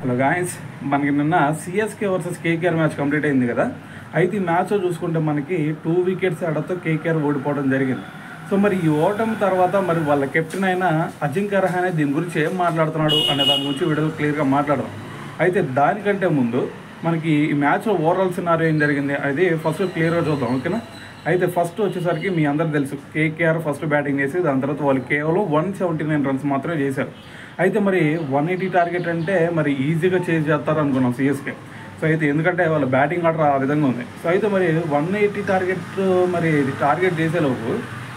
Hello guys, మనకి నిన్న CSK versus KKR match complete అయింది కదా. అయితే ఈ మ్యాచ్లో చూసుకుంటే మనకి 2 వికెట్స్ ఆడతో కేకేఆర్ ఓడిపోవడం జరిగింది. సో మరి ఈ ఓటమి తర్వాత మరి వాళ్ళ కెప్టెన్ అయిన అజింక్య రహానే దీని గురించి ఏం మాట్లాడుతున్నాడు అనే దాని గురించి వీడియోలో క్లియర్గా మాట్లాడదాం. అయితే దానికంటే ముందు మనకి ఈ మ్యాచ్లో ఓవరాల్ సినారియో ఏం జరిగింది అది ఫస్ట్ క్లియర్గా చూద్దాం, ఓకేనా. అయితే ఫస్ట్ వచ్చేసరికి మీ అందరికి తెలుసు, కేకేఆర్ ఫస్ట్ బ్యాటింగ్ చేసి దాని తర్వాత వాళ్ళు కేవలం 179 రన్స్ మాత్రమే చేశారు. అయితే మరి 180 టార్గెట్ అంటే మరి ఈజీగా చేసి చేస్తారు అనుకున్నాం సిఎస్కే. సో అయితే ఎందుకంటే వాళ్ళ బ్యాటింగ్ ఆర్డర్ ఆ విధంగా ఉంది. సో అయితే మరి 180 టార్గెట్ చేసేలోపు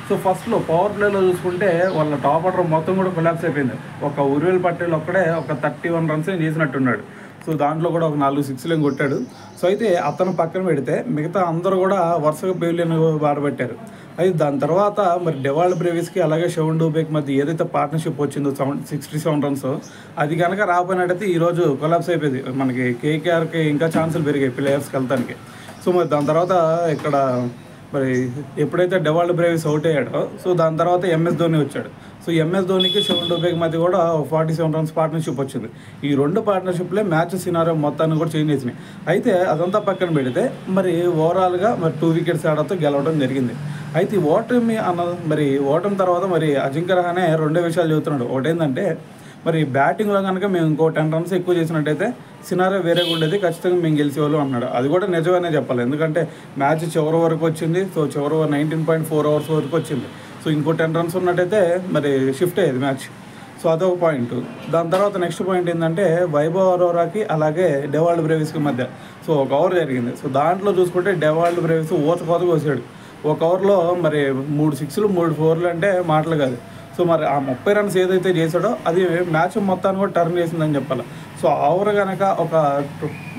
సో ఫస్ట్లో పవర్ ప్లేలో చూసుకుంటే వాళ్ళ టాప్ ఆర్డర్ మొత్తం కూడా కొలాప్స్ అయిపోయింది. ఒక ఉర్వేల్ పటేల్ ఒక్కడే ఒక 31 రన్స్ చేసినట్టున్నాడు. సో దాంట్లో కూడా ఒక 4 సిక్స్లు కొట్టాడు. సో అయితే అతను పక్కన పెడితే మిగతా అందరూ కూడా వరుసగా పెవిలియన్ వాడబెట్టారు. అయితే దాని తర్వాత మరి డెవాల్డ్ బ్రేవిస్కి అలాగే షెవన్ డూబేకి మధ్య ఏదైతే పార్ట్నర్షిప్ వచ్చిందో 67 రన్స్, అది కనుక రాకపోయినట్టయితే ఈరోజు కొలాప్స్ అయిపోయింది. మనకి కేకేఆర్కి ఇంకా ఛాన్సులు పెరిగాయి ప్లే ఆఫ్స్కి వెళ్తానికి. సో మరి దాని తర్వాత ఇక్కడ మరి ఎప్పుడైతే డెవాల్డ్ బ్రేవిస్ అవుట్ అయ్యాడో సో దాని తర్వాత ఎంఎస్ ధోని వచ్చాడు. సో ఎంఎస్ ధోనికి షెవన్ డూబేకి మధ్య కూడా 47 రన్స్ పార్ట్నర్షిప్ వచ్చింది. ఈ 2 పార్ట్నర్షిప్లే మ్యాచ్ సినారియో మొత్తాన్ని కూడా చేంజ్ చేసినాయి. అయితే అదంతా పక్కన పెడితే మరి ఓవరాల్గా మరి 2 వికెట్స్ ఆడతో గెలవడం జరిగింది. అయితే ఓటమి తర్వాత మరి అజింక్య రహానే 2 విషయాలు చెబుతున్నాడు. ఒకటేంటంటే మరి బ్యాటింగ్లో కనుక మేము ఇంకో 10 రన్స్ ఎక్కువ చేసినట్టయితే సినారియో వేరేగా ఉండేది, ఖచ్చితంగా మేము గెలిచేవాళ్ళు అన్నాడు. అది కూడా నిజమనే చెప్పాలి, ఎందుకంటే మ్యాచ్ చివరి వరకు వచ్చింది. సో చివరి 19.4 అవర్స్ వరకు వచ్చింది. సో ఇంకో 10 రన్స్ ఉన్నట్టయితే మరి షిఫ్ట్ అయ్యేది మ్యాచ్. సో అదొక పాయింట్. దాని తర్వాత నెక్స్ట్ పాయింట్ ఏంటంటే వైభవ్ అరోరాకి అలాగే డెవాల్డ్ బ్రేవిస్కి మధ్య సో ఒక ఓవర్ జరిగింది. సో దాంట్లో చూసుకుంటే డెవాల్డ్ బ్రేవిస్ ఓచకోత కోసాడు. ఒక ఓవర్లో మరి 3 సిక్స్లు 3 4లు అంటే మాటలు కాదు. సో మరి ఆ 30 రన్స్ ఏదైతే చేశాడో అది మ్యాచ్ మొత్తాన్ని కూడా టర్న్ చేసిందని చెప్పాలి. సో ఆ ఓవర్ కనుక ఒక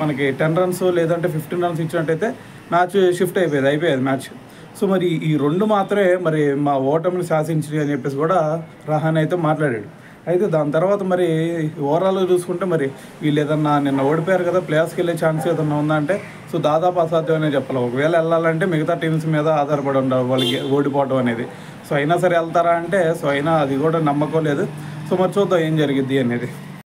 మనకి 10 రన్స్ లేదంటే 15 రన్స్ ఇచ్చినట్టయితే మ్యాచ్ షిఫ్ట్ అయిపోయేది మ్యాచ్. సో మరి ఈ 2 మాత్రమే మరి మా ఓటమిని శాసించి అని చెప్పేసి కూడా రహానే అయితే మాట్లాడాడు. అయితే దాని తర్వాత మరి ఓవరాల్గా చూసుకుంటే మరి వీళ్ళు ఏదన్నా నిన్న ఓడిపోయారు కదా, ప్లేయర్స్కి వెళ్ళే ఛాన్స్ ఏదన్నా ఉందా అంటే సో దాదాపు అసాధ్యమనే చెప్పాలి. ఒకవేళ వెళ్ళాలంటే మిగతా టీమ్స్ మీద ఆధారపడి ఉండాలి వాళ్ళకి ఓడిపోవడం అనేది. సో అయినా సరే వెళ్తారా అంటే సో అయినా అది కూడా నమ్మకం లేదు. సో మరి చూద్దాం ఏం జరిగిద్ది అనేది.